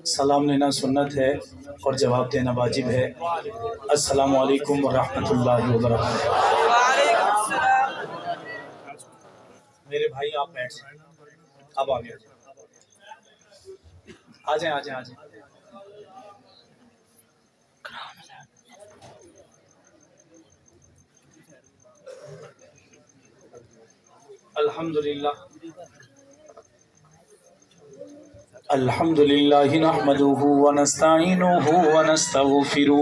سلام لینا سنت ہے اور جواب دینا واجب ہے۔ السلام علیکم ورحمۃ اللہ وبرکاتہ۔ میرے بھائی آپ بیٹھ جائیں، اب آگے آ جائیں آ جائیں۔ الحمد للہ نحمده ونستعینه ونستغفره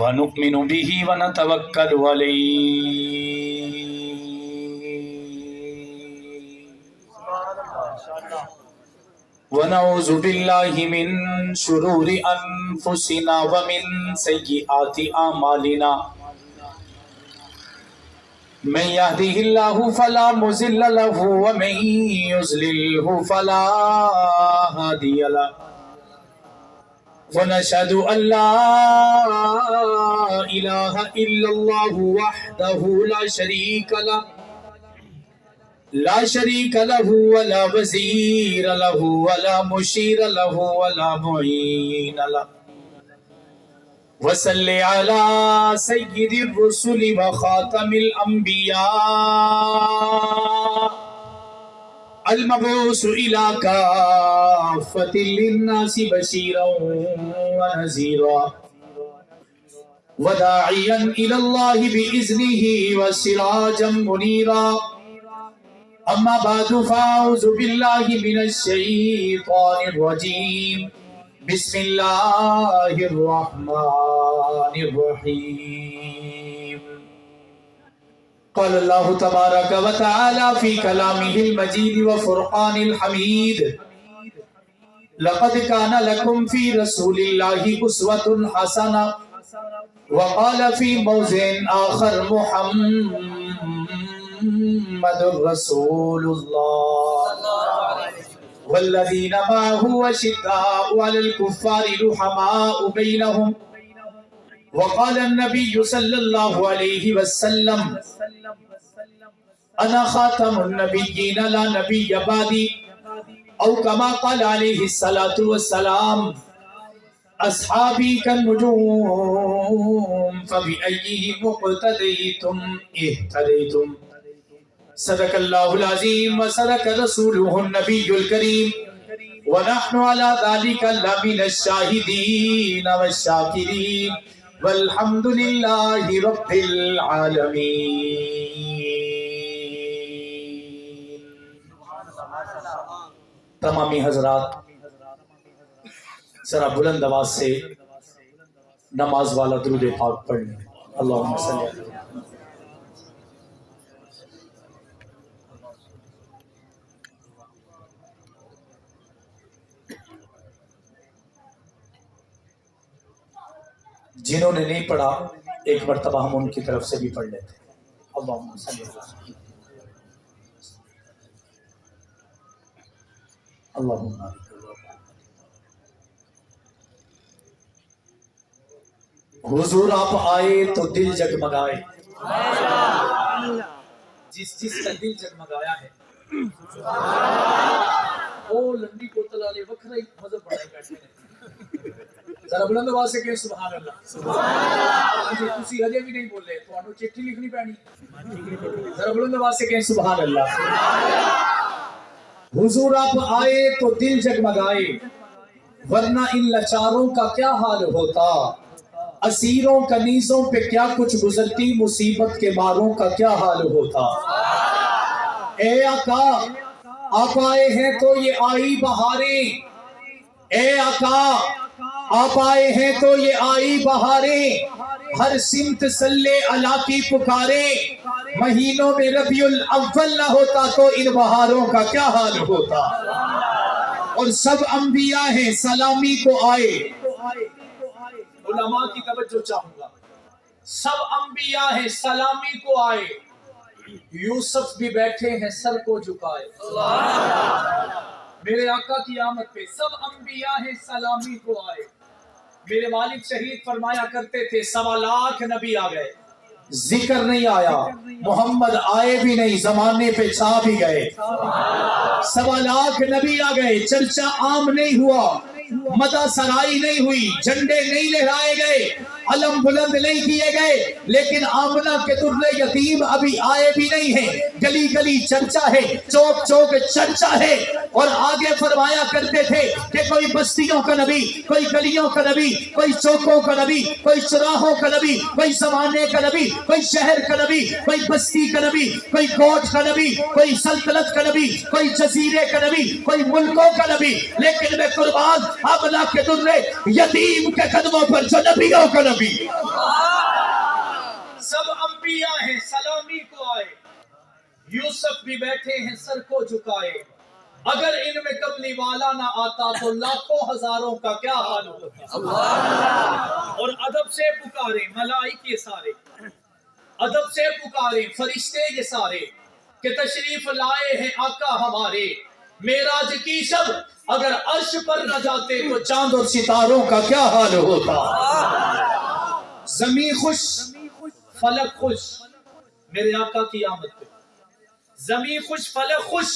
ونؤمن به ونتوکل علیہ ونعوذ باللہ من شرور انفسنا ومن سیئات اعمالنا من يهده الله فلا مضل له ومن يضلل فلا هادي له ونشهد أن لا إله إلا الله وحده لا شريك له ولا وزير له ولا مشير له ولا معين له وصل على سيد الرسل وخاتم الأنبياء المبعوث إلى كافة للناس بشيرا ونذيرا وداعيا إلى الله بإذنه وسراجا منيرا أما بعد فأعوذ بالله من الشيطان الرجيم بسم اللہ الرحمن الرحیم قال اللہ تبارک و تعالی فی کلامہ المجید وفرقان الحمید لقد كان لكم في رسول الله أسوة حسنة وقال في موضع آخر محمد رسول الله والذين معه أشداء على الكفار رحماء بينهم وقال النبي صلى الله عليه وسلم أنا خاتم النبيين لا نبي بعدي أو كما قال عليه الصلاة والسلام أصحابي كالنجوم فبأيهم اقتديتم اهتديتم صدق اللہ العظیم وصدق رسولہ النبی الکریم ونحن على ذلك لمن الشاہدین والشاکرین والحمد للہ رب العالمین۔ تمامی حضرات ذرا بلند آواز سے نماز والا درود پاک پڑھ لیں۔ اللہم صلی اللہ علیہ وسلم۔ جنہوں نے نہیں پڑھا ایک مرتبہ ہم ان کی طرف سے بھی پڑھ لیتے ہیں۔ اللہم صلی اللہ علیہ وسلم۔ اللہم حضور آپ آئے تو دل جگمگائے، جس کا دل جگمگایا ہے او لنڈی کوتل والے وکھرا ہی مذہب پڑھائی کرتے ہیں۔ ذرا بلند آواز سے کہیں سبحان اللہ۔ جی تسی ہجے بھی نہیں بولے تو انہوں چٹھی لکھنی پڑنی۔ ذرا بلند آواز سے کہیں سبحان اللہ۔ حضور آپ آئے تو دل جگمگائے، ورنہ ان لاچاروں کا کیا حال ہوتا، اسیروں کنیزوں پہ کیا کچھ گزرتی، مصیبت کے ماروں کا کیا حال ہوتا۔ اے آقا آپ آئے ہیں تو یہ آئی بہاریں، اے آقا آپ آئے ہیں تو یہ آئی بہاریں، ہر سمت صلی اللہ کی پکاریں، مہینوں میں ربیع الاول نہ ہوتا تو ان بہاروں کا کیا حال ہوتا۔ اور سب انبیاء ہیں سلامی کو آئے، علماء کی توجہ چاہوں گا، سب انبیاء ہیں سلامی کو آئے، یوسف بھی بیٹھے ہیں سر کو جھکائے۔ میرے آقا کی آمد پہ سب انبیاء ہیں سلامی کو آئے۔ میرے والد شہید فرمایا کرتے تھے 1.25 لاکھ نبی آ گئے، ذکر نہیں آیا، محمد آئے بھی نہیں، زمانے پہ چھا بھی گئے، 1.25 لاکھ نبی آ گئے، چرچا عام نہیں ہوا، مدح سرائی نہیں ہوئی، جھنڈے نہیں لہرائے گئے، علم بلند نہیں کیے گئے، لیکن آمنہ کے در یتیم ابھی آئے بھی نہیں ہیں، گلی گلی چرچا ہے، چوک چوک چرچا ہے۔ اور آگے فرمایا کرتے تھے کہ کوئی بستیوں کا نبی، کوئی گلیوں کا نبی، کوئی چوکوں کا نبی، کوئی چراہوں کا نبی، کوئی زمانے کا نبی، کوئی شہر کا نبی، کوئی بستی کا نبی، کوئی کوٹ کا نبی، کوئی سلطنت کا نبی، کوئی جزیرے کا نبی، کوئی ملکوں کا نبی، لیکن میں قربان آمنہ کے در یتیم کے قدموں پر جو نبیوں کا نبی۔ سب انبیاء ہیں، سلامی کو آئے، یوسف بھی بیٹھے ہیں سر کو جھکائے، اگر ان میں کملی والا نہ آتا تو لاکھوں ہزاروں کا کیا حال ہوتا۔ اور ادب سے پکارے ملائکے یہ سارے، ادب سے پکارے فرشتے یہ سارے کہ تشریف لائے ہیں آقا ہمارے، معراج کی شب اگر عرش پر نہ جاتے تو چاند اور ستاروں کا کیا حال ہوتا۔ زمین خوش فلک خوش میرے آقا کی آمد پہ، زمین خوش فلک خوش،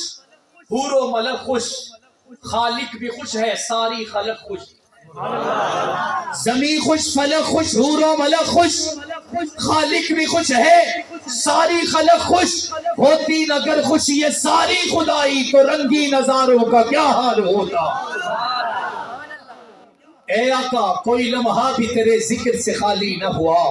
حور و ملک خوش، خالق بھی خوش ہے ساری خلق خوش۔ زمین خوش فلک خوش، حور و ملک خوش، خالق بھی خوش ہے ساری خلق خوش، ہوتی نگر خوش یہ ساری خدائی تو رنگی نظاروں کا کیا حال ہوتا۔ اے آقا کوئی لمحہ بھی تیرے ذکر سے خالی نہ ہوا،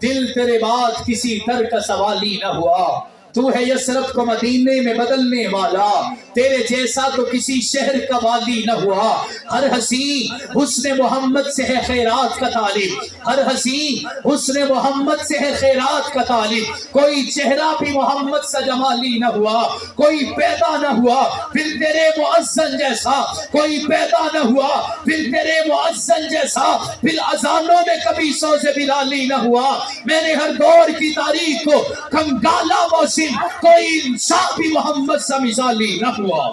دل تیرے بعد کسی تر کا سوالی نہ ہوا، تو ہے یثرب کو مدینے میں بدلنے والا، تیرے جیسا تو کسی شہر کا والی نہ ہوا، ہر حسین حسن محمد سے ہے خیرات کا طالب، ہر حسین حسن محمد سے ہے خیرات کا طالب، کوئی چہرہ بھی محمد سا جمالی نہ ہوا، کوئی پیدا نہ ہوا پھر تیرے مؤذن جیسا، کوئی پیدا نہ ہوا پھر تیرے مؤذن جیسا، پھر اذانوں میں کبھی سوز بلالی نہ ہوا، میں نے ہر دور کی تاریخ کو کنگالا موسم، کوئی انسان بھی محمد سا مثالی نہ ہوا۔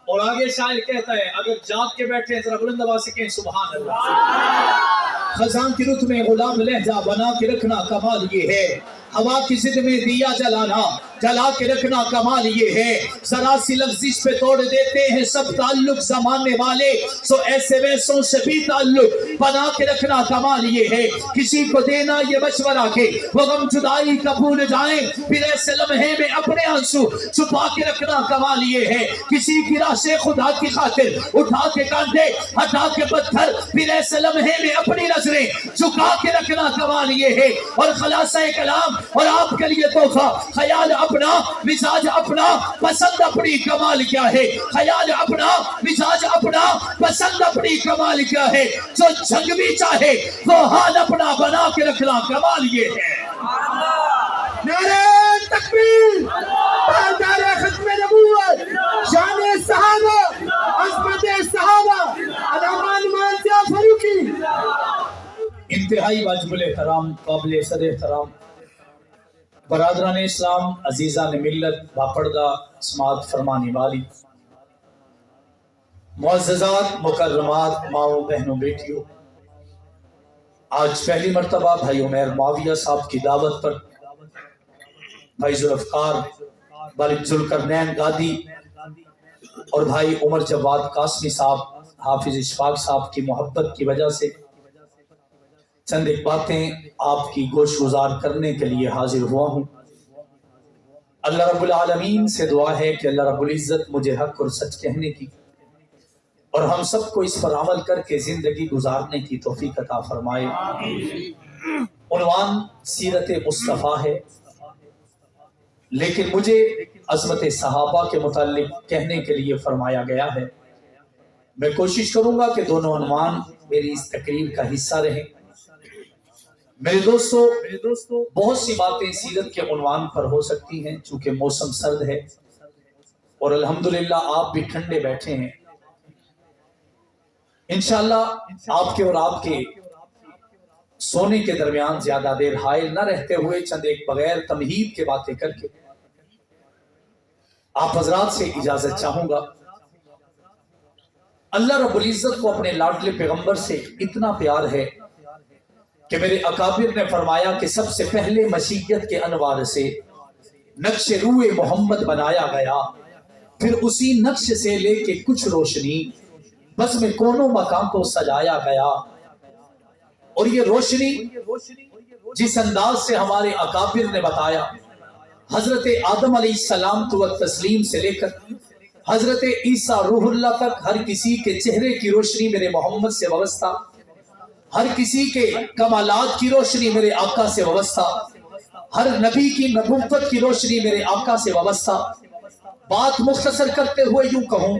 اور آگے شاعر کہتا ہے اگر جاگ کے بیٹھے ہیں ذرا بلند آواز سے کہیں سبحان اللہ۔ خزان کی رت میں غلام لہجہ بنا کے رکھنا کمال یہ ہے، ہوا کی ضد میں دیا جلانا جلا کے رکھنا کمال یہ ہے، ذرا سی لفظش پہ توڑ دیتے ہیں سب تعلق زمانے والے، سو ایسے ویسوں سے بھی تعلق بنا کے رکھنا کمال یہ ہے، کسی کو دینا یہ مشورہ کہ وہ غم جدائی کا بھول جائیں، پھر ایسے لمحے میں اپنے آنسو چھپا کے رکھنا کمال یہ ہے، کسی کی راہ سے خدا کی خاطر اٹھا کے کاندھے ہٹا کے پتھر، پھر ایسے لمحے میں اپنی نظریں جھکا کے رکھنا کمال یہ ہے، اور خلاصہ کلام اور آپ کے لیے تحفہ، خیال اپنا مزاج اپنا پسند اپنی کمال کیا ہے، خیال اپنا مزاج اپنا پسند اپنی کمال کیا ہے، جو جنگ بھی چاہے وہ حال اپنا بنا کے رکھنا کمال یہ ہے۔ نعرہ تکبیر، تاجدار ختم نبوت، شان صحابہ، عظمت صحابہ، علامہ نعمان شاہ فاروقی۔ انتہائی واجب الاحترام قابل صد احترام برادران اسلام، عزیزان ملت، باپردہ سماعت فرمانے والی معززات مکرمات ماؤں بہنوں بیٹیوں، آج پہلی مرتبہ بھائی عمیر معاویہ صاحب کی دعوت پر بھائی ذوالفقار والد ذوالقرنین گادی اور بھائی عمر جواد قاسمی صاحب حافظ اشفاق صاحب کی محبت کی وجہ سے چند ایک باتیں آپ کی گوش گزار کرنے کے لیے حاضر ہوا ہوں۔ اللہ رب العالمین سے دعا ہے کہ اللہ رب العزت مجھے حق اور سچ کہنے کی اور ہم سب کو اس پر عمل کر کے زندگی گزارنے کی توفیق عطا فرمائے۔ عنوان سیرت مصطفیٰ ہے، لیکن مجھے عظمت صحابہ کے متعلق کہنے کے لیے فرمایا گیا ہے۔ میں کوشش کروں گا کہ دونوں عنوان میری اس تقریر کا حصہ رہیں۔ میرے دوستو بہت سی باتیں سیرت کے عنوان پر ہو سکتی ہیں چونکہ موسم سرد ہے اور الحمدللہ آپ بھی ٹھنڈے بیٹھے ہیں۔ انشاءاللہ آپ کے اور آپ کے سونے کے درمیان زیادہ دیر حائل نہ رہتے ہوئے چند ایک بغیر تمہید کے باتیں کر کے آپ حضرات سے اجازت چاہوں گا۔ اللہ رب العزت کو اپنے لاڈلے پیغمبر سے اتنا پیار ہے کہ میرے اکابر نے فرمایا کہ سب سے پہلے مشیت کے انوار سے نقش روئے محمد بنایا گیا، پھر اسی نقش سے لے کے کچھ روشنی بس میں کونوں مقام کو سجایا گیا، اور یہ روشنی جس انداز سے ہمارے اکابر نے بتایا، حضرت آدم علیہ السلام تو تسلیم سے لے کر حضرت عیسیٰ روح اللہ تک ہر کسی کے چہرے کی روشنی میرے محمد سے وابستہ، ہر کسی کے کمالات کی روشنی میرے آقا سے وابستہ، ہر نبی کی نبوت کی روشنی میرے آقا سے وابستہ۔ بات مختصر کرتے ہوئے یوں کہوں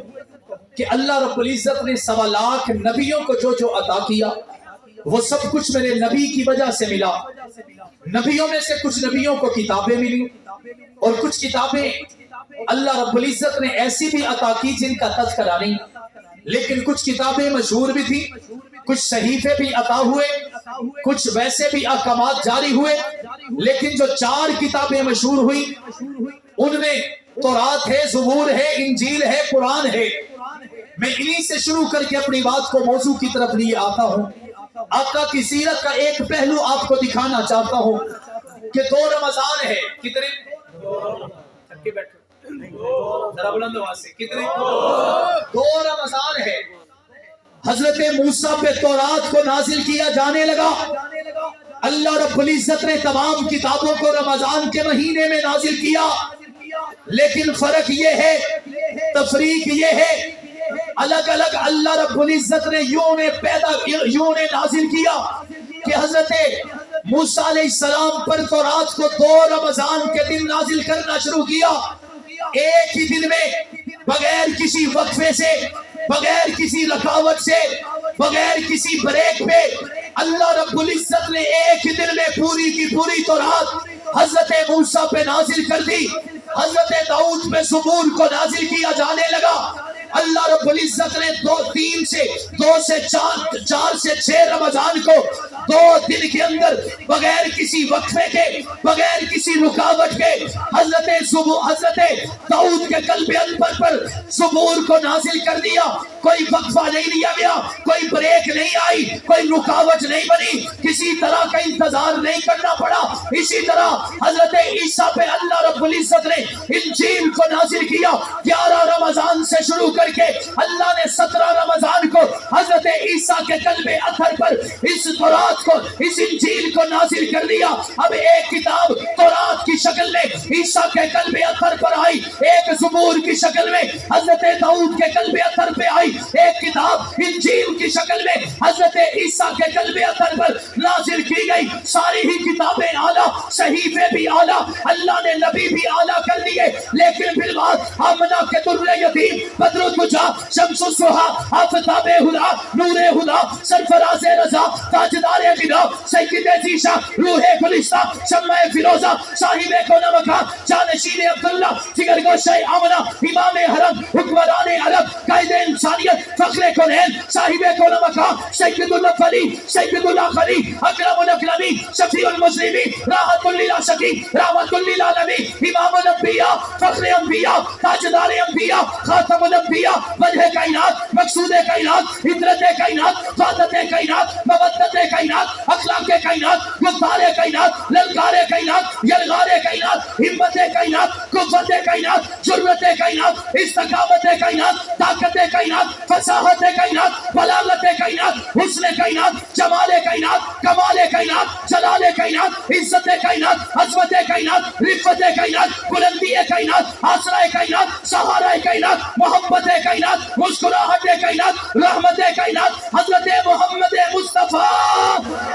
کہ اللہ رب العزت نے 1.25 لاکھ نبیوں کو جو عطا کیا وہ سب کچھ میرے نبی کی وجہ سے ملا۔ نبیوں میں سے کچھ نبیوں کو کتابیں ملی اور کچھ کتابیں اللہ رب العزت نے ایسی بھی عطا کی جن کا تذکرہ نہیں، لیکن کچھ کتابیں مشہور بھی تھی، کچھ صحیفے بھی عطا ہوئے، کچھ ویسے بھی احکامات جاری ہوئے، لیکن جو 4 کتابیں مشہور ہوئی ان میں تورات ہے، زبور ہے، انجیل ہے، قرآن ہے۔ میں انہی سے شروع کر کے اپنی بات کو موضوع کی طرف لیے آتا ہوں۔ آقا کی سیرت کا ایک پہلو آپ کو دکھانا چاہتا ہوں کہ 2 رمضان ہے۔ کتنے؟ ذرا بلند آواز سے، کتنے؟ 2 رمضان ہے۔ حضرت موسیٰ پہ تورات کو نازل کیا جانے لگا، اللہ رب العزت نے تمام کتابوں کو رمضان کے مہینے میں نازل کیا، لیکن فرق یہ ہے، تفریق یہ ہے، الگ الگ اللہ رب العزت نے یوں نے نازل کیا کہ حضرت موسیٰ علیہ السلام پر تورات کو 2 رمضان کے دن نازل کرنا شروع کیا، ایک ہی دن میں، بغیر کسی وقفے سے، بغیر کسی رکاوٹ سے، بغیر کسی بریک پہ اللہ رب العزت نے ایک ہی دن میں پوری کی پوری تورات حضرت موسیٰ پہ نازل کر دی۔ حضرت داؤد پہ زبور کو نازل کیا جانے لگا۔ اللہ رب العزت نے 2 سے 6 رمضان کو 2 دن کے اندر بغیر کسی وقفے کے، بغیر کسی رکاوٹ کے حضرت داؤد کے قلب انور پر زبور کو نازل کر دیا۔ کوئی وقفہ نہیں لیا گیا، کوئی بریک نہیں آئی، کوئی رکاوٹ نہیں بنی، کسی طرح کا انتظار نہیں کرنا پڑا۔ اسی طرح حضرت عیسیٰ پہ اللہ رب العزت نے انجیل کو نازل کیا۔ 11 رمضان سے شروع کر کے اللہ نے 17 رمضان کو حضرت عیسیٰ کے قلب اطہر پر اس تورات کو، اس انجیل کو نازل کر دیا۔ اب ایک کتاب تورات کی شکل میں عیسیٰ کے قلب اطہر پر آئی، ایک زبور کی شکل میں حضرت داؤد کے قلب اطہر پہ آئی، ایک کتاب انجیل کی شکل میں حضرت عیسیٰ کے قلب اطہر پر نازل کی گئی۔ ساری ہی کتابیں اعلیٰ، صحیفے بھی اعلیٰ، اللہ نے نبی بھی اعلیٰ کر دیے، لیکن پھر بعد آمنہ کے در یتیم، بدر الدجا، شمس الضحیٰ، آفتاب ہدا، نور ہدا، سرفراز رضا، تاجدار غنا، سید ذیشاں، روح گلستہ، شمع فیروزہ، صاحب کون مکان، جانشین عبداللہ، جگر گوشہ آمنہ، امام حرم، حکمران عرب، قائد انسانیت، فخر کونین، صاحب کون مکان، سید الاولین، سید الاخرین، اکرم الاکرمین، شفیع المسلمین، راحت للعاشقین، رحمت للعالمین، امام الانبیاء، فخر انبیاء، تاجدار انبیاء، خاتم الانبیاء، وجہ کائنات، مقصود کائنات، عطرت کائنات، فاتح کائنات، مودت کائنات، اخلاق کائنات، گفتار کائنات، للکار کائنات، یلغار کائنات، ہمت کائنات، قوت کائنات، جرأت کائنات، استقامت کائنات، طاقت کائنات، فصاحت کائنات، بلاغت کائنات، حسن کائنات، جمال کائنات، کمال کائنات، جلال کائنات، عزت کائنات، عظمت کائنات، رفت کائنات، بلندی کائنات، آسرائے کائنات، سہارا کائنات، محبت کائنات، مسکراہٹ کائنات، رحمت کائنات، حضرت محمد مصطفیٰ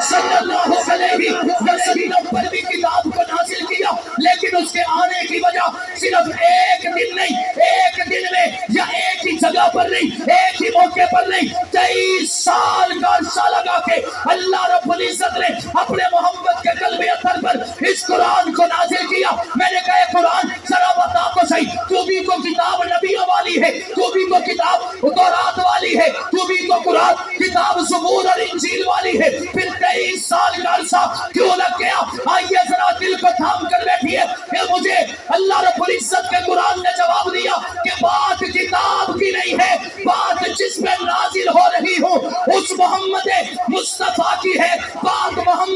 صلی اللہ علیہ وسلم پر بھی کتاب کو نازل کیا، لیکن اس کے آنے کی وجہ صرف ایک دن نہیں، ایک دن میں یا ایک ہی جگہ پر نہیں، ایک ہی موقع پر نہیں، 23 سال کا عرصہ لگا کے اللہ رب العزت نے اپنے محمد کے قلب اطہر پر اس قرآن کو نازل کیا۔ میں نے کہا قرآن ذرا بتا تو صحیح، تو بھی تو کتاب نبیوں والی ہے، تو بھی تو کتاب تورات والی ہے، تو بھی تو قرآن کتاب زبور اور انجیل والی ہے، پھر 23 سال کا عرصہ کیوں لگ گیا؟ آئیے ذرا دل کو تھام کر بیٹھیے کہ مجھے اللہ رب العزت کے قرآن نے جواب دیا کہ بات کتاب کی نہیں ہے، بات جس میں نازل ہو رہی ہو اس محمد مصطفیٰ کی ہے، بات محمد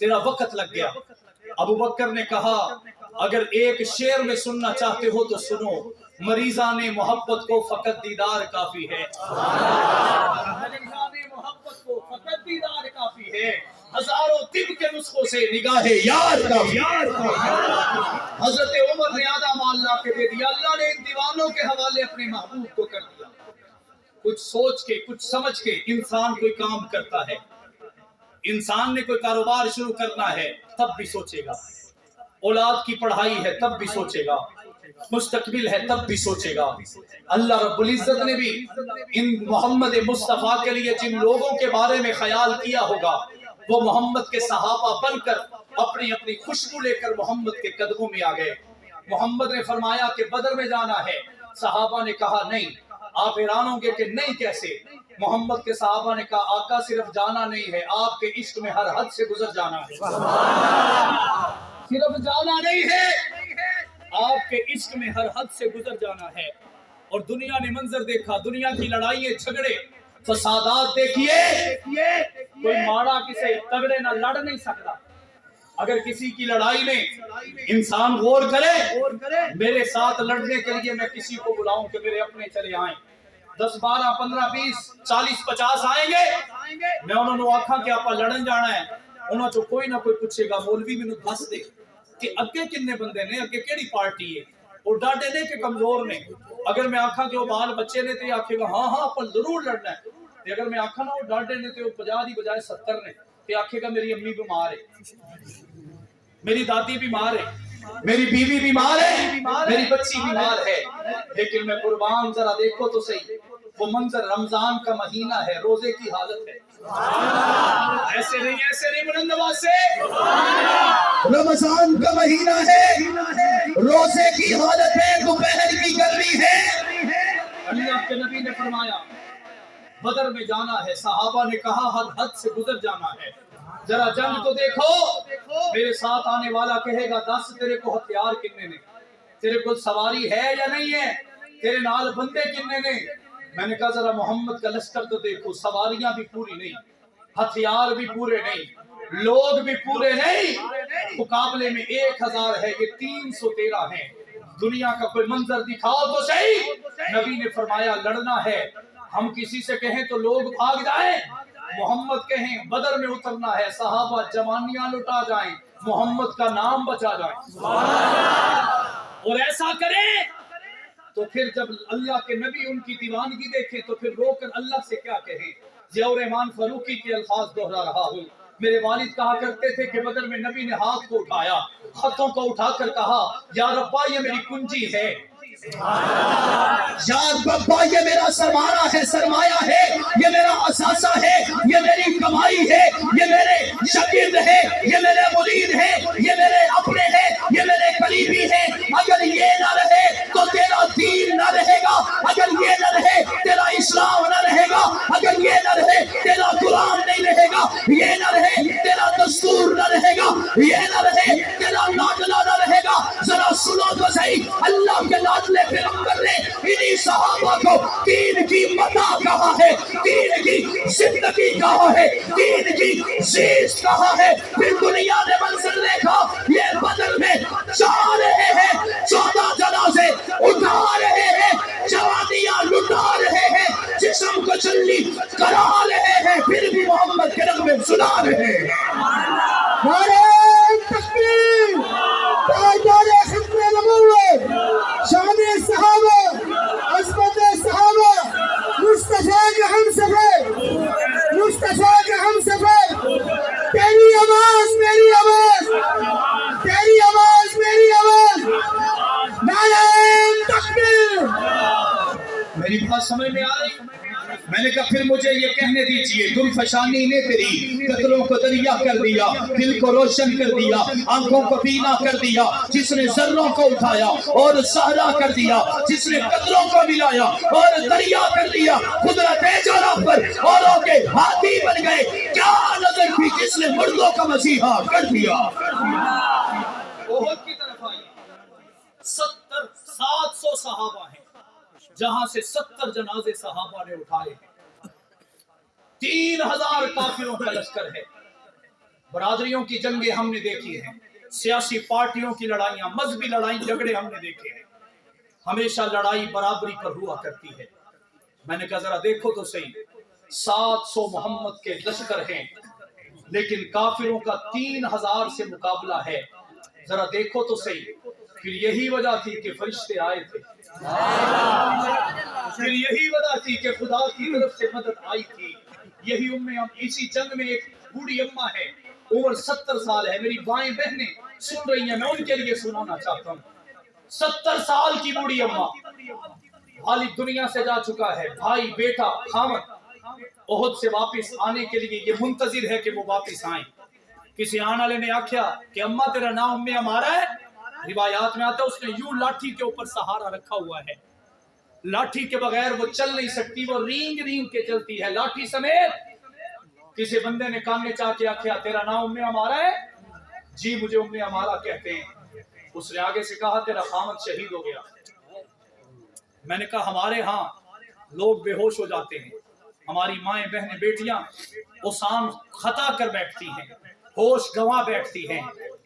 تیرا وقت لگ گیا. ابو بکر نے کہا اگر ایک شعر میں سننا چاہتے ہو تو سنو، مریضان محبت کو فقط دیدار کافی ہے. مریضان محبت کو فقط دیدار کافی ہے، ہزاروں طب کے نسخوں سے نگاہ یار کافی. حضرت عمر نے آدھا مال لا کے دے دیا، اللہ نے ان دیوانوں کے حوالے اپنے محبوب کو کر دیا. کچھ سوچ کے کچھ سمجھ کے انسان کوئی کام کرتا ہے. انسان نے کوئی کاروبار شروع کرنا ہے تب بھی سوچے گا، اولاد کی پڑھائی ہے تب بھی سوچے گا، مستقبل ہے تب بھی سوچے گا. اللہ رب العزت نے بھی ان محمد مصطفیٰ کے لیے جن لوگوں کے بارے میں خیال کیا ہوگا وہ محمد کے صحابہ بن کر اپنی اپنی خوشبو لے کر محمد کے قدموں میں آ گئے. محمد نے فرمایا کہ بدر میں جانا ہے. صحابہ نے کہا نہیں. آپ حیران ہوں گے کہ نہیں کیسے؟ محمد کے صحابہ نے کہا آقا صرف جانا نہیں ہے، آپ کے عشق میں ہر حد سے گزر جانا ہے. صرف جانا نہیں ہے، آپ کے عشق میں ہر حد سے گزر جانا ہے. اور دنیا نے منظر دیکھا، دنیا کی لڑائیاں جھگڑے فسادات دیکھیے. کوئی ماڑا کسی تگڑے نہ لڑ نہیں سکتا. اگر کسی کی لڑائی میں انسان غور کرے، میرے ساتھ لڑنے کے لیے میں کسی کو بلاؤں کہ میرے اپنے چلے آئیں، 10 12 15 20 40 50 آئیں گے، میں انہوں نے آکھا کہ آپ لڑن جانا ہے. انہوں نے کوئی نہ کوئی پوچھے گا مولوی میں دس دے کہ اگے کنے بندے نے، اگے کیڑی پارٹی ہے، اور ڈاڈے نے کہ کمزور نے. اگر میں آکھا کہ وہ بال بچے نے تو آکھے گا ہاں ہاں پر ضرور لڑنا ہے. اگر میں آکھا نا وہ ڈاڈے نے تو 50 دی بجائے 70 نے تو آکھے گا میری امی بیمار ہے، میری دادی بیمار ہے، میری بیوی بیمار ہے، میری بچی بیمار ہے. لیکن میں قربان ذرا دیکھو تو صحیح، وہ منظر رمضان کا مہینہ ہے، روزے کی حالت ہے. ایسے نہیں بلند آواز سے، رمضان کا مہینہ ہے، روزے کی حالت ہے، دوپہر کی گرمی ہے. اللہ کے نبی نے فرمایا بدر میں جانا ہے. صحابہ نے کہا ہر حد سے گزر جانا ہے. ذرا جنگ تو دیکھو، میرے ساتھ آنے والا کہے گا 10 تیرے کو ہتھیار کتنے نے، تیرے کو سواری ہے یا نہیں ہے، تیرے نال بندے کتنے نے. میں نے کہا ذرا محمد کا لشکر تو دیکھو، سواریاں بھی پوری نہیں، ہتھیار بھی پورے نہیں، لوگ بھی پورے نہیں. مقابلے میں 1000 ہے، یہ 313 ہیں. دنیا کا کوئی منظر دکھاؤ تو صحیح. نبی نے فرمایا لڑنا ہے. ہم کسی سے کہیں تو لوگ بھاگ جائیں، محمد کہیں بدر میں اترنا ہے، صحابہ جوانیاں لٹا جائیں، محمد کا نام بچا جائیں. اور ایسا کریں تو پھر جب اللہ کے نبی ان کی دیوانگی دیکھیں تو پھر رو کر اللہ سے کیا کہیں. ضیاء الرحمان فاروقی کے الفاظ دہرا رہا ہوں. میرے والد کہا کرتے تھے کہ بدر میں نبی نے ہاتھ کو اٹھایا، ہاتھوں کو اٹھا کر کہا یا ربا یہ میری کنجی ہے، یا ربا یہ میرا سرمایہ ہے، یہ میرا اثاثہ ہے، یہ میری کمائی ہے، یہ میرے شاگرد ہے، یہ میرے مرید ہے، یہ میرے اپنے ہیں، یہ میرے قریبی ہیں. اگر یہ نہ رہے تو تیرا دین نہ رہے گا، اگر یہ نہ رہے تیرا اسلام نہ رہے گا، اگر یہ نہ رہے تیرا قرآن نہیں رہے گا، یہ نہ رہے تیرا دستور نہ رہے گا، یہ نہ رہے تیرا لاڈلا نہ رہے گا. ذرا سنو تو صحیح، اللہ کے لاڈلے پیغمبر نے انہی صحابہ کو دین کی متاع کہا ہے، دین کی زندگی کہا ہے، دین کی زیست کہا ہے. پھر دنیا نے منظر دیکھا، یہ بدر میں جا رہے ہیں، 14 جنازے اٹھا رہے ہیں، جوانیاں لٹا رہے ہیں، جسم کو چلی کرا رہے ہیں، پھر بھی محمد کے نغمے سنا رہے ہیں. نعرہ تکبیر، تاجدار ختم نبوت، شان صحابہ، عظمت صحابہ، مصطفیٰ کے ہم سفر، مصطفیٰ کے ہم سفر. تیری آواز میری آواز، تیری آواز میری آواز. نعرہ تکبیر. میری بات سمجھ میں آ رہی؟ میں نے کہا پھر مجھے یہ کہنے دیجئے، گلفشانی نے تیری قطروں کو دریا کر دیا، دل کو روشن کر دیا، آنکھوں کو بینا کر دیا. جس نے ذروں کو اٹھایا اور صحرا کر دیا، جس نے قطروں کو ملایا اور دریا کر دیا. قدرت جارا پر اوروں کے ہاتھی بن گئے. کیا نظر تھی جس نے مردوں کا مسیحا کر دیا. احد کی طرف آئی، 700 صحابہ ہیں، جہاں سے 70 جنازے صحابہ نے اٹھائے ہیں. 3000 کافروں کا لشکر ہے. برادریوں کی جنگیں ہم نے دیکھی ہیں، سیاسی پارٹیوں کی لڑائیاں، مذہبی لڑائی جھگڑے ہم نے دیکھے ہیں، ہمیشہ لڑائی برابری پر ہوا کرتی ہے۔ میں نے کہا ذرا دیکھو تو صحیح، 700 محمد کے لشکر ہیں لیکن کافروں کا 3000 سے مقابلہ ہے، ذرا دیکھو تو صحیح۔ پھر یہی وجہ تھی کہ فرشتے آئے تھے، پھر یہی وجہ تھی کہ خدا کی طرف سے مدد آئی تھی۔ یہی اسی جنگ میں ایک بوڑھی اماں ہے، عمر 70 سال ہے، میری بائیں بہنیں سن رہی ہیں، میں ان کے لیے سنانا چاہتا ہوں۔ 70 سال کی بوڑھی اماں، والد دنیا سے جا چکا ہے، بھائی بیٹا خامد احد سے واپس آنے کے لیے یہ منتظر ہے کہ وہ واپس آئیں۔ کسی آنے والے نے آکھیا کہ اماں تیرا نام امی ہمارا ہے؟ روایات میں آتا ہے اس نے یوں لاٹھی کے اوپر سہارا رکھا ہوا ہے، لاٹھی کے بغیر وہ چل نہیں سکتی، وہ رینگ رینگ کے چلتی ہے لاٹھی سمیت۔ کسی بندے نے کان میں چاہ کے آکھیا تیرا نام امی ہمارا ہے؟ جی مجھے امی ہمارا کہتے ہیں۔ اس نے آگے سے کہا تیرا خامد شہید ہو گیا۔ میں نے کہا ہمارے ہاں لوگ بے ہوش ہو جاتے ہیں، ہماری مائیں بہنیں بیٹیاں اوسان خطا کر بیٹھتی ہیں، ہوش گنوا بیٹھتی ہیں،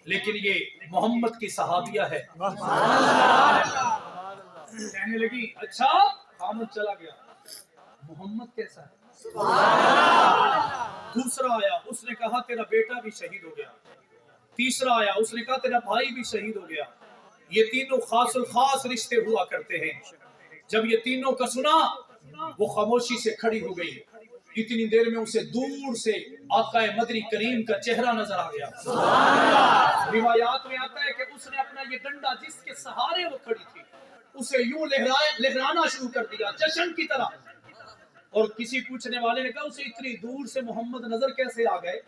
لیکن یہ محمد کی صحابیہ ہے۔ کہنے لگی اچھا خامد چلا گیا، محمد کیسا ہے؟ دوسرا آیا اس نے کہا تیرا بیٹا بھی شہید ہو گیا، تیسرا آیا اس نے کہا تیرا بھائی بھی شہید ہو گیا۔ یہ تینوں خاص الخاص رشتے ہوا کرتے ہیں۔ جب یہ تینوں کا سنا وہ خاموشی سے کھڑی ہو گئی، اتنی دیر میں اسے دور سے آقا مدنی کریم کا چہرہ نظر آ گیا۔ روایات میں آتا ہے کہ اس نے اپنا یہ ڈنڈا جس کے سہارے وہ کھڑی تھی اسے یوں لہرانا شروع کر دیا جشن کی طرح۔ اور کسی پوچھنے والے نے کہا اسے اتنی دور سے محمد نظر کیسے آ گئے؟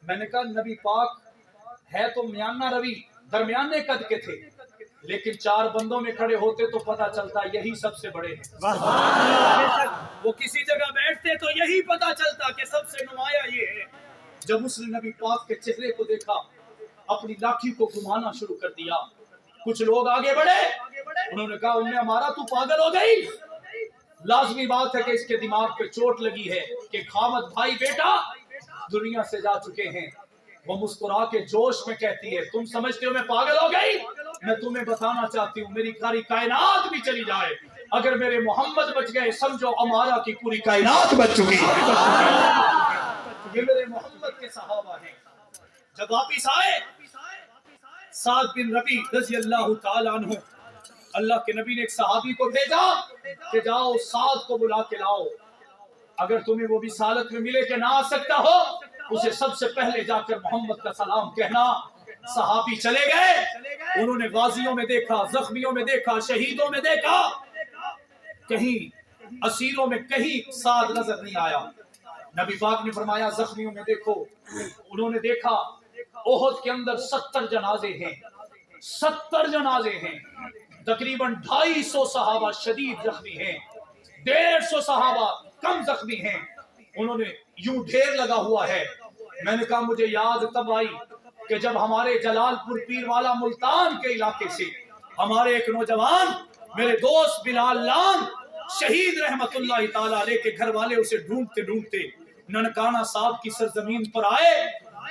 میں نے کہا نبی پاک ہے تو میانہ روی درمیانے قد کے تھے، لیکن 4 بندوں میں کھڑے ہوتے تو پتا چلتا یہی سب سے بڑے ہیں۔ وہ کسی جگہ بیٹھتے تو یہی پتا چلتا کہ سب سے نمایاں یہ ہے۔ جب اس نے نبی پاک کے چہرے کو دیکھا اپنی لاٹھی کو گھمانا شروع کر دیا۔ کچھ لوگ آگے بڑھے، انہوں نے کہا انہیں ہمارا تو پاگل ہو گئی، لازمی بات ہے کہ اس کے دماغ پہ چوٹ لگی ہے کہ خامد بھائی بیٹا دنیا سے جا چکے ہیں۔ وہ مسکرا کے جوش میں کہتی ہے تم سمجھتے ہو میں پاگل ہو گئی؟ میں تمہیں بتانا چاہتی ہوں میری ساری کائنات بھی چلی جائے اگر میرے محمد بچ گئے سمجھو امارا کی پوری کائنات بچ چکی ہے۔ یہ میرے محمد کے صحابہ ہیں۔ جب واپس آئے سعد بن ربیع رضی اللہ تعالیٰ عنہ، اللہ کے نبی نے ایک صحابی کو بھیجا کہ جاؤ سعد کو بلا کے لاؤ، اگر تمہیں وہ بھی سالت میں ملے کہ نہ آ سکتا ہو اسے سب سے پہلے جا کر محمد کا سلام کہنا۔ صحابی چلے گئے، انہوں نے غازیوں میں دیکھا، زخمیوں میں دیکھا، شہیدوں میں دیکھا، کہیں اسیروں میں کہیں سعد نظر نہیں آیا۔ نبی پاک نے فرمایا زخمیوں میں دیکھو، انہوں نے دیکھا احد کے اندر 70 جنازے ہیں، 70 جنازے ہیں، تقریباً 250 صحابہ شدید زخمی ہیں، 150 صحابہ کم زخمی ہیں۔ انہوں نے یوں ڈھیر لگا ہوا ہے۔ میں نے کہا مجھے یاد تب آئی کہ جب ہمارے جلال پور پیر والا ملتان کے علاقے سے ہمارے ایک نوجوان میرے دوست بلال لان شہید رحمت اللہ تعالیٰ علیہ کے گھر والے اسے ڈھونڈتے ڈھونڈتے ننکانہ صاحب کی سرزمین پر آئے،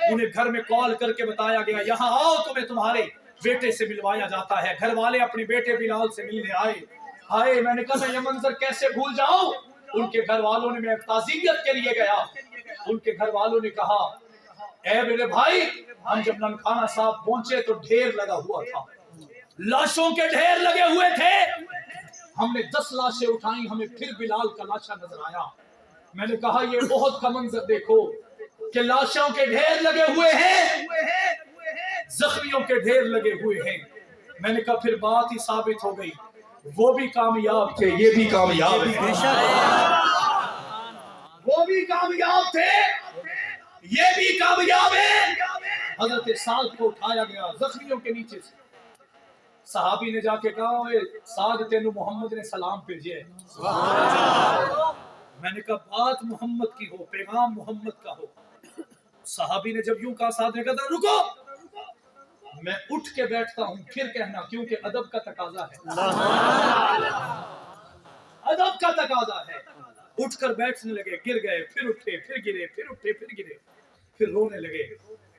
انہیں گھر میں کال کر کے بتایا گیا یہاں آؤ تمہیں تمہارے بیٹے سے ملوایا جاتا ہے۔ گھر والے اپنے بیٹے بلال سے ملنے آئے، میں نے کہا میں یہ منظر کیسے بھول جاؤں؟ ان کے گھر والوں نے، میں تعزیت کے لیے گیا، ان کے گھر والوں نے کہا اے میرے بھائی ہم جب ننکانہ صاحب پہنچے تو ڈھیر لگا ہوا تھا، لاشوں کے ڈھیر لگے ہوئے تھے، ہم نے 10 لاشیں اٹھائیں، ہمیں پھر بلال کا لاشا نظر آیا۔ میں نے کہا یہ بہت کا منظر دیکھو کہ لاشوں کے ڈھیر لگے ہوئے ہیں، زخمیوں کے ڈھیر لگے ہوئے ہیں۔ میں نے کہا پھر بات ہی ثابت ہو گئی، وہ بھی کامیاب تھے یہ بھی کامیاب ہے، وہ بھی کامیاب تھے یہ بھی کامیاب ہے۔ حضرت سعد کو اٹھایا گیا زخمیوں کے نیچے سے، صحابی نے جا کے کہا اے سعد تینو محمد نے سلام بھیجے۔ میں نے کہا بات محمد کی ہو، پیغام محمد کا ہو۔ صحابی نے جب یوں کہا سعد نے کہا رکو، میں اٹھ کے بیٹھتا ہوں پھر کہنا، کیونکہ ادب کا تقاضا ہے، ادب کا تقاضا ہے۔ اٹھ کر بیٹھنے لگے، گر گئے، پھر اٹھے، پھر گرے، پھر اٹھے، پھر گرے، پھر رونے لگے۔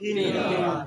3000।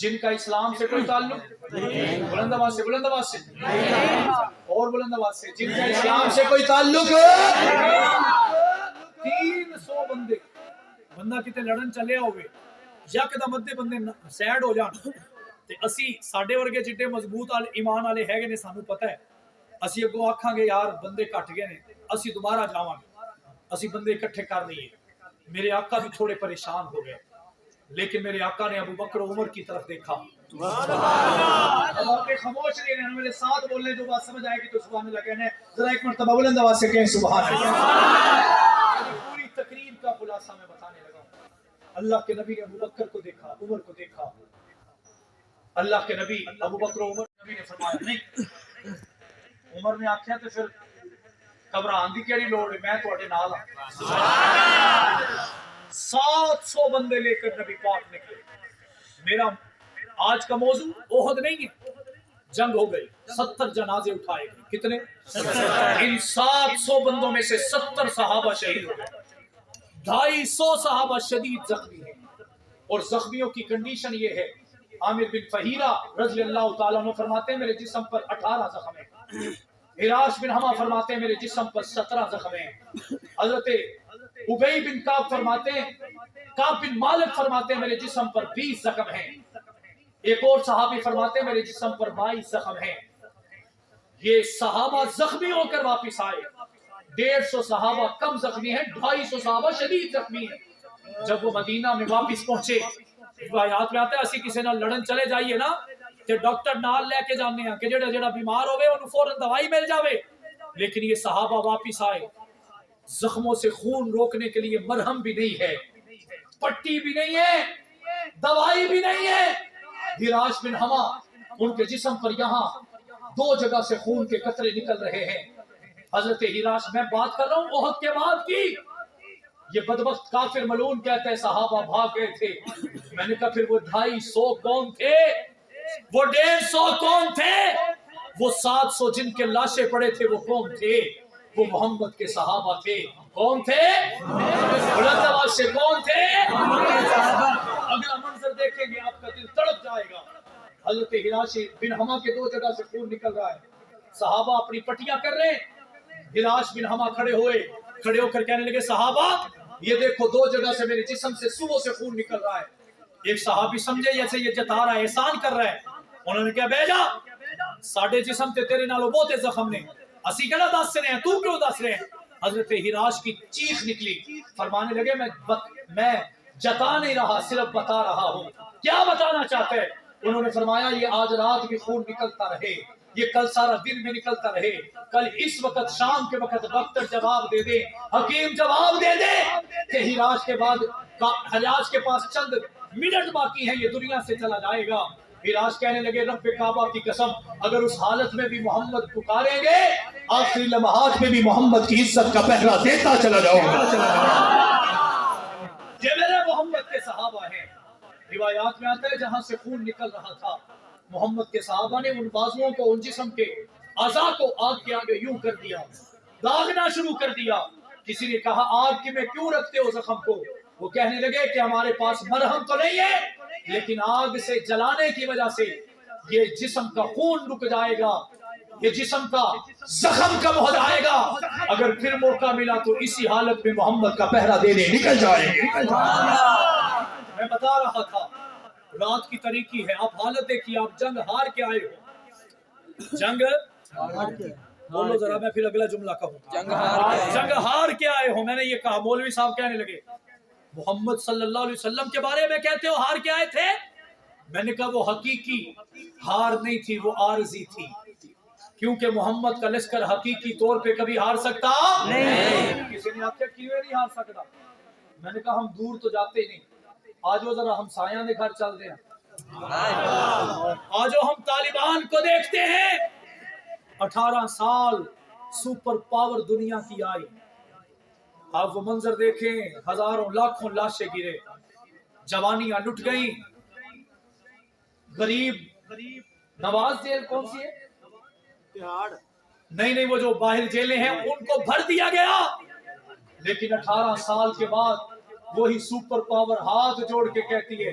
جن کا اسلام سے کوئی تعلق بلند آواز سے، بلند آواز سے اور بلند آواز سے، جن کا اسلام سے کوئی تعلق 300 بندے بندہ کتے لڑن چلے ہوئے یکدم ادھے بندے سیڈ ہو جان تے اسی ساڈے ورگے جڈے مضبوط ایمان والے ہے نے سانو پتہ ہے اسی اگوں آکھاں گے یار بندے کٹ گئے نے اسی دوبارہ جاواں گے اسی بندے اکٹھے کر لیے. میرے آقا بھی تھوڑے پریشان ہو گئے لیکن میرے آقا نے ابو بکر و عمر کی طرف دیکھا. اب آپ خاموش رہے ہیں میرے ساتھ بولنے جو بات سمجھ آئے گی تو سبحان اللہ کہنا ہے. ذرا ایک مرتبہ بلند آواز سے کہیں سبحان اللہ. پوری تقریر کا خلاصہ میں بتانے لگا ہوں. اللہ کے نبی نے ابو بکر کو دیکھا، عمر کو دیکھا. اللہ کے نبی ابو بکر و عمر نبی نے فرمایا نہیں. عمر نے آخیا تو پھر گھبران دی کیڑی لوڑ ہے، میں تواڈے نال ہاں. 700 بندے لے کر نبی پاک نکلے. میرا آج کا موضوع احد نہیں ہے، جنگ ہو گئی، 70 جنازے اٹھائے گئے. کتنے؟ ان 700 بندوں میں سے 70 صحابہ شہید ہو گئے. 250 صحابہ شدید زخمی ہیں اور زخمیوں کی کنڈیشن یہ ہے. عامر بن فہیرہ رضی اللہ تعالیٰ عنہ فرماتے ہیں میرے جسم پر 18 زخم ہیں. ہراش بن حما فرماتے ہیں میرے جسم پر 17 زخم ہیں. حضرت ابی بن کعب فرماتے ہیں، کعب بن مالک فرماتے ہیں میرے جسم پر 20 زخم ہیں. ایک اور صحابی فرماتے ہیں میرے جسم پر 22 زخم ہیں. یہ صحابہ زخمی ہو کر واپس آئے. 150 صحابہ کم زخمی ہیں، 250 صحابہ شدید زخمی ہیں. جب وہ مدینہ میں واپس پہنچے، روایات میں آتا ہے اسی کسی نال لڑن چلے جائیے نا کہ ڈاکٹر نال لے کے جانے ہیں کہ جڑا بیمار ہوئے انہوں فوراً دوائی مل جاوے. لیکن یہ صحابہ واپس آئے، زخموں سے خون روکنے کے لیے مرہم بھی نہیں ہے، پٹی بھی نہیں ہے، دوائی بھی نہیں ہے. ہراش بن حما ان کے جسم پر یہاں 2 جگہ سے خون کے قطرے نکل رہے ہیں. حضرت ہراش، میں بات کر رہا ہوں احد کے بعد کی. یہ بدبخت کافر ملعون کہتے ہیں صحابہ بھاگ گئے تھے. میں نے کہا پھر وہ 250 کون تھے، وہ 150 کون تھے، وہ 700 جن کے لاشیں پڑے تھے وہ کون تھے؟ وہ محمد کے صحابہ تھے. کون تھے؟ بلند آواز سے کون تھے؟ اگلا منظر دیکھیں گے آپ کا دل تڑپ جائے گا. حضرت ہراش بن حما کے 2 جگہ سے خون نکل رہا ہے. صحابہ اپنی پٹیاں کر رہے ہیں. ہراش بن حما کھڑے ہو کر کہنے لگے صحابہ یہ دیکھو 2 جگہ سے میرے جسم سے سووں سے خون نکل رہا ہے. ایک صحابی سمجھے جیسے یہ جتا رہا ہے، احسان کر رہا ہے. انہوں نے کہا بہ جا، ساڈے جسم تے تیرے نالوں بہتے زخم نے، اسی کہنا دس رہے ہیں، تو کیوں دس رہے ہیں؟ حضرت ہراش کی چیخ نکلی. فرمانے لگے میں جتا نہیں رہا، صرف بتا رہا ہوں. کیا بتانا چاہتے ہیں؟ انہوں نے فرمایا یہ آج رات بھی خون نکلتا رہے، یہ کل سارا دن میں نکلتا رہے، کل اس وقت شام کے وقت ڈاکٹر جواب دے دے، حکیم جواب دے دے کہ ہراش کے بعد ہراش کے پاس چند منٹ باقی ہیں، یہ دنیا سے چلا جائے گا. ہراش کہنے لگے رب کعبہ کی قسم اگر اس حالت میں بھی محمد پکاریں گے آخری لمحات میں بھی محمد کی عزت کا پہرا دیتا چلا جاؤں گا. یہ میرے محمد کے صحابہ ہیں. روایات میں آتا ہے جہاں سے خون نکل رہا تھا محمد کے صحابہ نے ان بازوؤں کو، ان جسم کے اعضاء کو آگ کے آگے یوں کر دیا، داغنا شروع کر دیا. کسی نے کہا آگ کی میں کیوں رکھتے ہو زخم کو؟ وہ کہنے لگے کہ ہمارے پاس مرہم تو نہیں ہے لیکن آگ سے جلانے کی وجہ سے یہ جسم کا خون رک جائے گا، یہ جسم کا زخم کم ہو جائے گا. اگر پھر موقع ملا تو اسی حالت میں محمد کا پہرا دینے نکل جائیں گے. میں بتا رہا تھا رات کی تاریکی ہے. آپ حالت دیکھیے، آپ جنگ ہار کے آئے ہو. جنگ بولو ذرا، میں پھر اگلا جملہ کہوں. جنگ ہار کے آئے ہو. میں نے یہ کہا، مولوی صاحب کہنے لگے محمد صلی اللہ علیہ وسلم کے بارے میں کہتے ہو ہار کے آئے تھے. میں نے کہا وہ حقیقی ہار نہیں تھی، وہ عارضی تھی، کیونکہ محمد کا لشکر حقیقی طور پہ کبھی ہار سکتا نہیں. کسی نے آخیا کیوں نہیں ہار سکتا؟ میں نے کہا ہم دور تو جاتے ہی نہیں. آجو ذرا ہم سایاں دے گھر چل رہے ہیں، آجو ہم طالبان کو دیکھتے ہیں. 18 سال سپر پاور دنیا کی آئی. آپ وہ منظر دیکھیں، ہزاروں لاکھوں لاشیں گرے، جوانیاں لٹ گئیں. غریب نواز جیل کون سی ہے؟ نہیں وہ جو باہر جیلیں ہیں ان کو بھر دیا گیا. لیکن 18 سال کے بعد وہی سپر پاور ہاتھ جوڑ کے کہتی ہے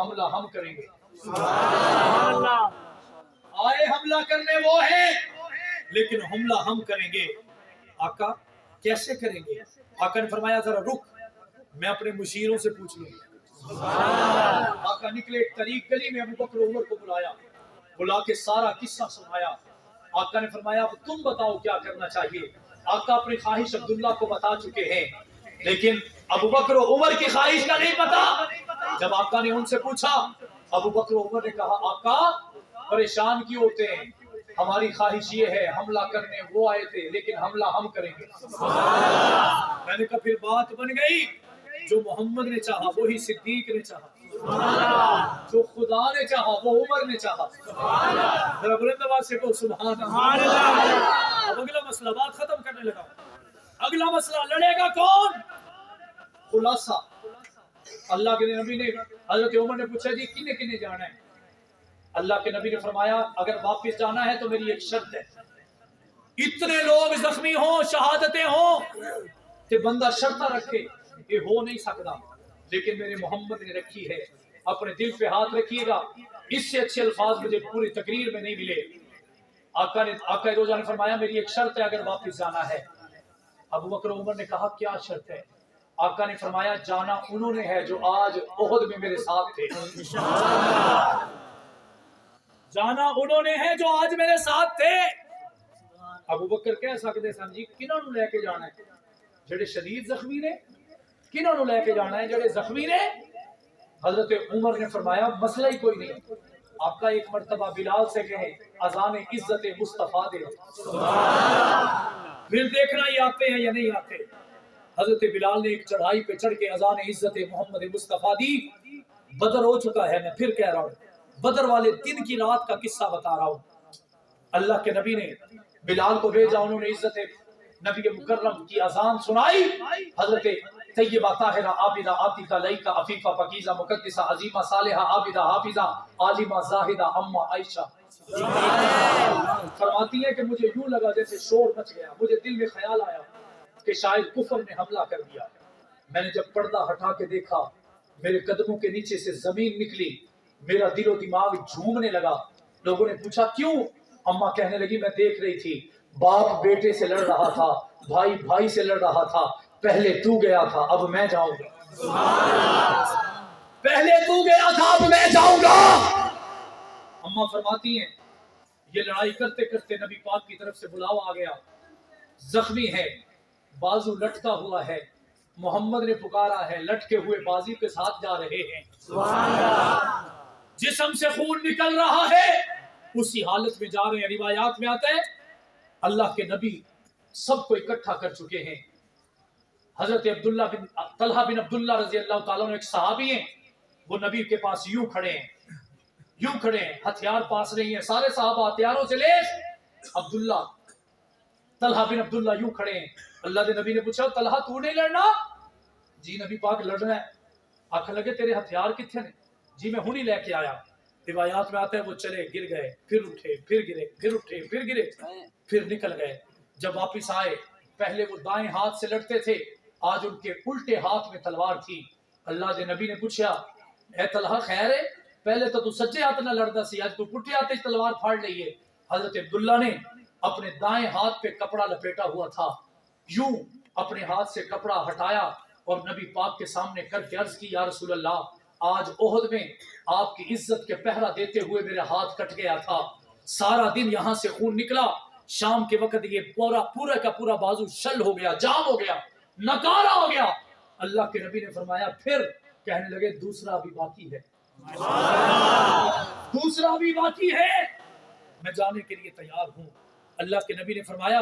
حملہ ہم کریں گے. آئے حملہ کرنے وہ ہیں لیکن حملہ ہم کریں گے. آقا کیسے کریں گے؟ آقا نے فرمایا ذرا رک، میں اپنے مشیروں سے پوچھ لوں. آقا نکلے ایک طریق گلی میں، ابو بکر عمر کو بلا کے سارا قصہ سنایا. آقا نے فرمایا اب تم بتاؤ کیا کرنا چاہیے. آقا اپنی خواہش عبداللہ کو بتا چکے ہیں لیکن ابو بکر و عمر کی خواہش کا نہیں پتا. جب آقا نے ان سے پوچھا، ابو بکر و عمر نے کہا آقا پریشان کیوں ہوتے ہیں، ہماری خواہش یہ ہے، حملہ کرنے وہ آئے تھے لیکن حملہ ہم کریں گے. میں نے کہا پھر بات بن گئی، جو محمد نے چاہا وہی صدیق نے چاہا، جو خدا نے چاہا وہ عمر نے چاہا. ذرا بلند آواز سے کہو سبحان اللہ. اب اگلا مسئلہ، بات ختم کرنے لگا. اگلا مسئلہ لڑے گا کون؟ خلاصہ اللہ کے نبی نے، حضرت عمر نے پوچھا جی کنے کنے جانا ہے؟ اللہ کے نبی نے فرمایا اگر واپس جانا ہے تو میری ایک شرط ہے، اتنے لوگ زخمی ہوں، شہادتیں ہوں کہ بندہ شرطہ رکھے، یہ ہو نہیں سکتا، لیکن میرے محمد نے رکھی ہے. اپنے دل پہ ہاتھ رکھیے گا، اس سے اچھے الفاظ مجھے پوری تقریر میں نہیں ملے. آقا روزہ نے فرمایا میری ایک شرط ہے اگر واپس جانا ہے. ابو بکر عمر نے کہا کیا شرط ہے؟ آقا نے فرمایا جانا انہوں نے ہے جو آج احد میں میرے ساتھ تھے. جانا انہوں نے ہے جو آج میرے ساتھ تھے. ابو بکر کہہ سکتے سن جی کنہوں نو لے کے جانا ہے؟ جڑے شدید زخمی نے. کنہوں نو لے کے جانا ہے؟ جڑے زخمی نے. حضرت عمر نے فرمایا مسئلہ ہی کوئی نہیں، آپ کا ایک مرتبہ بلال سے کہیں اذان عزت مصطفیٰ دے، پھر دیکھنا یہ آتے ہیں یا نہیں آتے. حضرت بلال نے ایک چڑھائی پہ چڑھ کے اذان عزت محمد مصطفیٰ دی. بدر ہو چکا ہے، میں پھر کہہ رہا ہوں، بدر والے دن کی رات کا قصہ بتا رہا ہوں. اللہ کے نبی نے بلال کو بھیجا، انہوں نے عزت نبی مکرم کی اذان سنائی. حضرت طیبہ طاہرہ عابدہ عاتقہ لائقہ عفیفہ پاکیزہ مقدسہ عظیمہ صالحہ عابدہ حافظہ عالمہ زاہدہ امہ عائشہ فرماتی ہیں کہ مجھے یوں لگا جیسے شور مچ گیا. مجھے دل میں خیال آیا کہ شاید کفر نے حملہ کر دیا. میں نے جب پردہ ہٹا کے دیکھا، میرے قدموں کے نیچے سے زمین نکلی، میرا دل و دماغ جھومنے لگا. لوگوں نے پوچھا کیوں؟ اماں کہنے لگی میں دیکھ رہی تھی باپ بیٹے سے لڑ رہا تھا، بھائی بھائی سے لڑ رہا تھا، پہلے تو گیا تھا اب میں جاؤں گا، پہلے تو گیا تھا اب میں جاؤں گا. اماں فرماتی ہیں یہ لڑائی کرتے کرتے نبی پاک کی طرف سے بلاوا آ گیا، زخمی ہے، بازو لٹکا ہوا ہے، محمد نے پکارا ہے، لٹکے ہوئے بازی کے ساتھ جا رہے ہیں، جسم سے خون نکل رہا ہے، اسی حالت میں جا رہے ہیں. روایات میں آتا ہے اللہ کے نبی سب کو اکٹھا کر چکے ہیں. حضرت طلحہ بن عبداللہ رضی اللہ تعالیٰ عنہ ایک صحابی ہیں، وہ نبی کے پاس یوں کھڑے ہیں، ہتھیار پاس نہیں ہیں، سارے صحابہ ہتھیاروں سے لیس، طلحہ بن عبداللہ یوں کھڑے ہیں. اللہ کے نبی نے پوچھا طلحہ تو نہیں لڑنا؟ جی نبی پاک لڑنا ہے. آنکھ لگے تیرے ہتھیار کتنے نے؟ جی میں ہونی لے کے آیا. روایات میں آتا ہے وہ چلے، گر گئے، پھر اٹھے، پھر گرے، پھر اٹھے، پھر گرے، پھر نکل گئے. جب واپس آئے پہلے وہ دائیں ہاتھ سے لڑتے تھے، آج ان کے الٹے ہاتھ میں تلوار تھی. اللہ کے نبی نے پوچھا اے طلحہ خیر ہے؟ پہلے تو سچے ہاتھ نہ لڑتا سی، آج تو پٹھے ہاتھ تلوار پھاڑ لئیے. حضرت عبداللہ نے اپنے دائیں ہاتھ پہ کپڑا لپیٹا ہوا تھا، یوں اپنے ہاتھ سے کپڑا ہٹایا اور نبی پاک کے سامنے کر کے عرض کی یا رسول اللہ آج احد میں آپ کی عزت کے پہرا دیتے ہوئے میرا ہاتھ کٹ گیا تھا، سارا دن یہاں سے خون نکلا، شام کے وقت یہ پورا کا پورا بازو شل ہو گیا، جام ہو گیا، نکارا ہو گیا. اللہ کے نبی نے فرمایا پھر کہنے لگے دوسرا بھی باقی ہے، دوسرا بھی باقی ہے، میں جانے کے لیے تیار ہوں. اللہ کے نبی نے فرمایا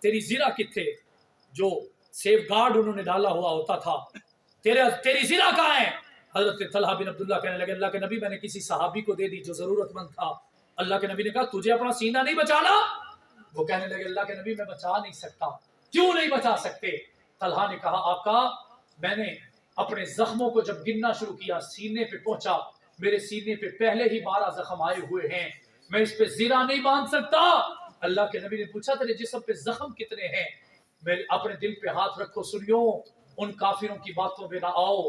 تیری زرہ کتھے؟ جو سیف گارڈ انہوں نے ڈالا ہوا ہوتا تھا، تیری زرہ کہاں ہے؟ حضرت طلحہ بن عبداللہ کہنے لگے اللہ کے نبی میں نے کسی صحابی کو دے دی جو ضرورت مند تھا. اللہ کے نبی نے کہا تجھے اپنا سینہ نہیں بچانا؟ وہ کہنے لگے اللہ کے نبی میں بچا نہیں سکتا. کیوں نہیں بچا سکتے؟ طلحہ نے کہا آقا میں نے اپنے زخموں کو جب گننا شروع کیا سینے پہ پہنچا، میرے سینے پہ پہلے ہی 12 زخم آئے ہوئے ہیں، میں اس پہ زرہ نہیں باندھ سکتا. اللہ کے نبی نے پوچھا تیرے جسم پہ زخم کتنے ہیں؟ میں اپنے دل پہ ہاتھ رکھو، سنیو ان کافروں کی باتوں پہ نہ آؤ،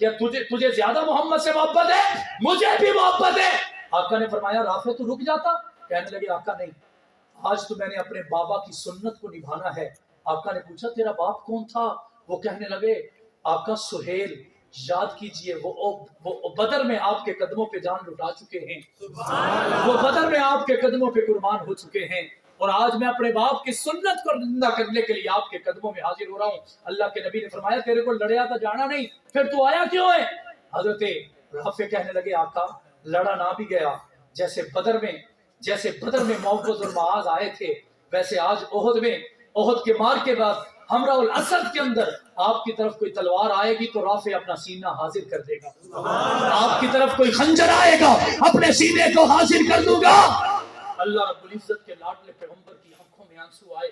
کیا تجھے زیادہ محمد سے محبت ہے؟ مجھے بھی محبت ہے۔ آقا نے فرمایا رافع تو رک جاتا۔ کہنے لگے آقا نہیں، آج تو میں نے اپنے بابا کی سنت کو نبھانا ہے۔ آقا نے پوچھا تیرا باپ کون تھا؟ وہ کہنے لگے آقا سہیل، یاد کیجئے وہ بدر میں آپ کے قدموں پہ جان لٹا چکے ہیں، وہ بدر میں آپ کے قدموں پہ قربان ہو چکے ہیں، اور آج میں اپنے باپ کی سنت کو زندہ کرنے کے لیے آپ کے قدموں میں حاضر ہو رہا ہوں۔ اللہ کے نبی نے فرمایا تیرے کو لڑیا تو جانا نہیں، پھر تو آیا کیوں ہے؟ حضرت رافع کہنے لگے آقا لڑا نہ بھی گیا، جیسے بدر میں معوذ اور معاذ آئے تھے، ویسے آج احد کے مار کے بعد ہمراہ الاسد کے اندر آپ کی طرف کوئی تلوار آئے گی تو رافع اپنا سینہ حاضر کر دے گا، آپ کی طرف کوئی خنجر آئے گا اپنے سینے کو حاضر کر دوں گا۔ اللہ رب العزت کے لاڈلے پیغمبر کی آنکھوں میں آنسو آئے۔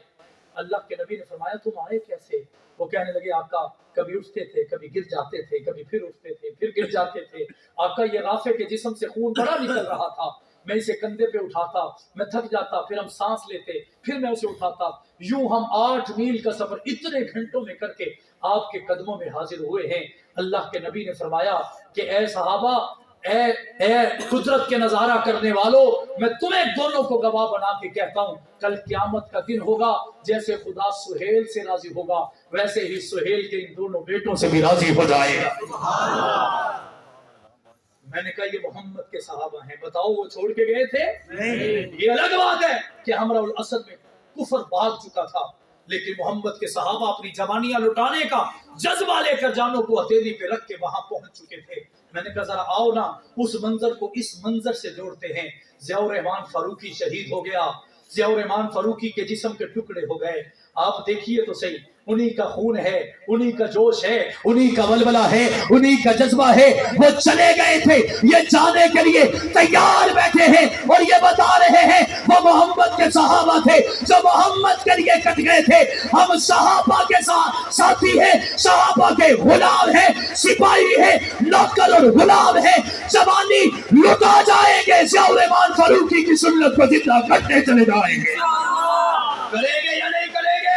اللہ کے نبی نے فرمایا تم آئے کیسے؟ وہ کہنے لگے آقا کبھی اٹھتے تھے، کبھی گر جاتے تھے، کبھی پھر اٹھتے تھے، پھر گر جاتے تھے۔ آقا یہ رافع کے جسم سے خون بڑا نکل رہا تھا، میں اسے کندھے پہ اٹھاتا، میں تھک جاتا، پھر ہم سانس لیتے، پھر میں اسے اٹھاتا، یوں ہم 8 میل کا سفر اتنے گھنٹوں میں کر کے آپ کے قدموں میں حاضر ہوئے ہیں۔ اللہ کے نبی نے فرمایا کہ اے صحابہ، اے قدرت کے نظارہ کرنے والوں، میں تمہیں دونوں کو گواہ بنا کے کہتا ہوں کل قیامت کا دن ہوگا، جیسے خدا سہیل سے راضی ہوگا ویسے ہی سہیل کے ان دونوں بیٹوں سے بھی راضی ہو جائے گا۔ میں نے کہا یہ محمد کے صحابہ ہیں، بتاؤ وہ چھوڑ کے گئے تھے؟ یہ الگ بات ہے کہ ہمراہ الاسد میں کفر بھاگ چکا تھا، لیکن محمد کے صحابہ اپنی جوانیاں لٹانے کا جذبہ لے کر جانوں کو ہتھیلی پہ رکھ کے وہاں پہنچ چکے تھے۔ میں نے کہا ذرا آؤ نا اس منظر کو اس منظر سے جوڑتے ہیں۔ ضیاء الرحمان فاروقی شہید ہو گیا، ضیاء الرحمان فاروقی کے جسم کے ٹکڑے ہو گئے۔ آپ دیکھیے تو صحیح، انہی کا خون ہے، انہی کا جوش ہے، انہی کا ولولہ ہے، انہی کا جذبہ ہے۔ وہ چلے گئے تھے یہ جانے کے لیے تیار بیٹھے ہیں اور یہ بتا رہے ہیں وہ محمد کے صحابہ تھے جو محمد کے لیے کٹ گئے تھے۔ ہم صحابہ کے ساتھی ہیں، صحابہ کے غلام ہیں، سپاہی ہیں، نوکر اور غلام ہیں۔ جوانی لٹا جائیں گے، ضیاء الرحمان فاروقی کی سنت کو زندہ کرتے چلے جائیں گے۔ کریں گے یا نہیں کریں گے؟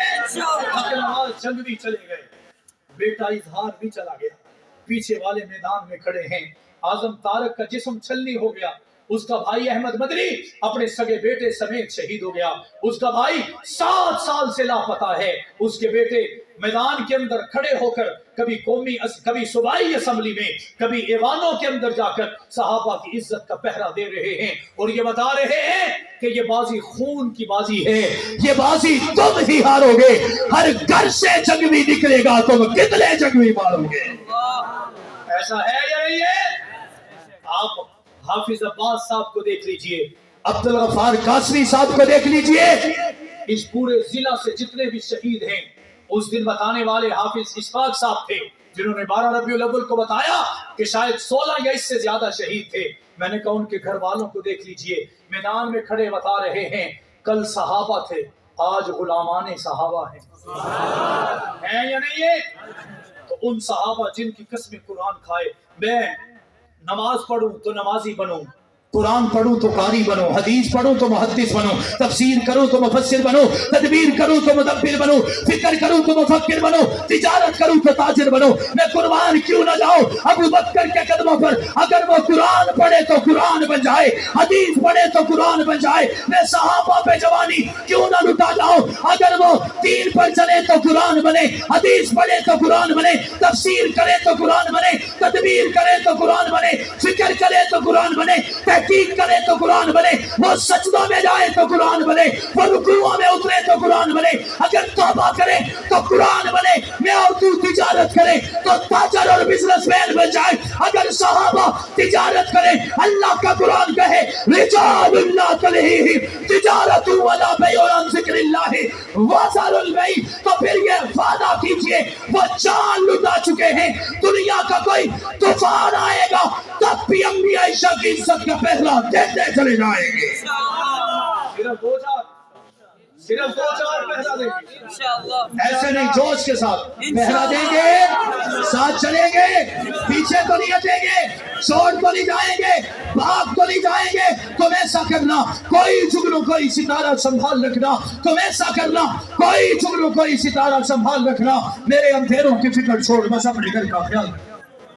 جنگ بھی چلے گئے، بیٹا اظہار بھی چلا گیا، پیچھے والے میدان میں کھڑے ہیں۔ اعظم طارق کا جسم چھلنی ہو گیا، اس کا بھائی احمد مدنی اپنے سگے بیٹے سمیت شہید ہو گیا، اس کا بھائی 7 سال سے لاپتہ ہے۔ اس کے بیٹے میدان کے اندر کھڑے ہو کر کبھی صوبائی اسمبلی میں، کبھی ایوانوں کے اندر جا کر صحابہ کی عزت کا پہرا دے رہے ہیں اور یہ بتا رہے ہیں کہ یہ بازی خون کی بازی ہے، یہ بازی تم ہی ہارو گے، ہر گھر سے جنگوی نکلے گا، تم کتنے جنگوی مارو گے۔ ایسا ہے یا نہیں ہے؟ آپ حافظ عباس صاحب کو دیکھ لیجئے، عبدالغفار قاسمی صاحب کو دیکھ لیجئے، اس پورے ضلع سے جتنے بھی شہید ہیں، اس دن بتانے والے حافظ اشفاق صاحب تھے جنہوں نے 12 ربیع الاول کو بتایا کہ شاید 16 یا اس سے زیادہ شہید تھے۔ میں نے کہا ان کے گھر والوں کو دیکھ لیجئے، میدان میں کھڑے بتا رہے ہیں کل صحابہ تھے، آج غلامان صحابہ ہیں یا نہیں ہے؟ تو ان صحابہ جن کی قسم قرآن کھائے، میں نماز پڑھوں تو نمازی بنوں، قرآن پڑھوں تو قاری بنو، حدیث پڑھوں تو محدث بنو، تفسیر کروں تو مفسر بنو، تدبیر کروں تو مدبر بنو، فکر کروں تو مفکر بنو، تجارت کروں تو تاجر بنو۔ میں قربان کیوں نہ جاؤں ابو بکر کے قدموں پر؟ اگر وہ قرآن پڑھے تو قرآن بن جائے، حدیث پڑھے تو قرآن بن جائے۔ میں صحابہ پہ جوانی کیوں نہ لٹا جاؤں؟ اگر وہ دین پر چلے تو قرآن بنے، حدیث پڑھے تو قرآن بنے، تفسیر کرے تو قرآن بنے، تدبیر کرے تو قرآن بنے، فکر کرے تو قرآن بنے، تحقیق کرے تو قرآن بنے، وہ سجدوں میں جائے تو قرآن بنے، وہ رکوعوں میں اترے تو قرآن بنے، اگر توبہ کرے تو قرآن بنے، میں اور تو تجارت کرے تو تاجر اور بزنس مین بن جائے۔ اگر صحابہ تجارت کرے، اللہ کا قرآن کہے رجال لا تلہیہم تجارت ولا بیع عن ذکر اللہ وذروا البیع، تو پھر یہ وعدہ کیجئے وہ جان لٹا چکے ہیں، دنیا کا کوئی طوفان آئے گا تب بھی انبیاء کی عزت کا پہلا دیتے چلے جائیں گے۔ صرف دو چار پہلا دیں گے، ایسے نہیں، جوش کے ساتھ پہلا دیں گے، ساتھ چلیں گے، پیچھے تو نہیں ہٹیں گے، چھوڑ تو نہیں جائیں گے، بھاگ تو نہیں جائیں گے۔ تم ایسا کرنا، کوئی جگنو کوئی ستارہ سنبھال رکھنا، تم ایسا کرنا، کوئی جگنو کوئی ستارہ سنبھال رکھنا، میرے اندھیروں کی فکر چھوڑ، بس اپنے گھر کا خیال رکھنا۔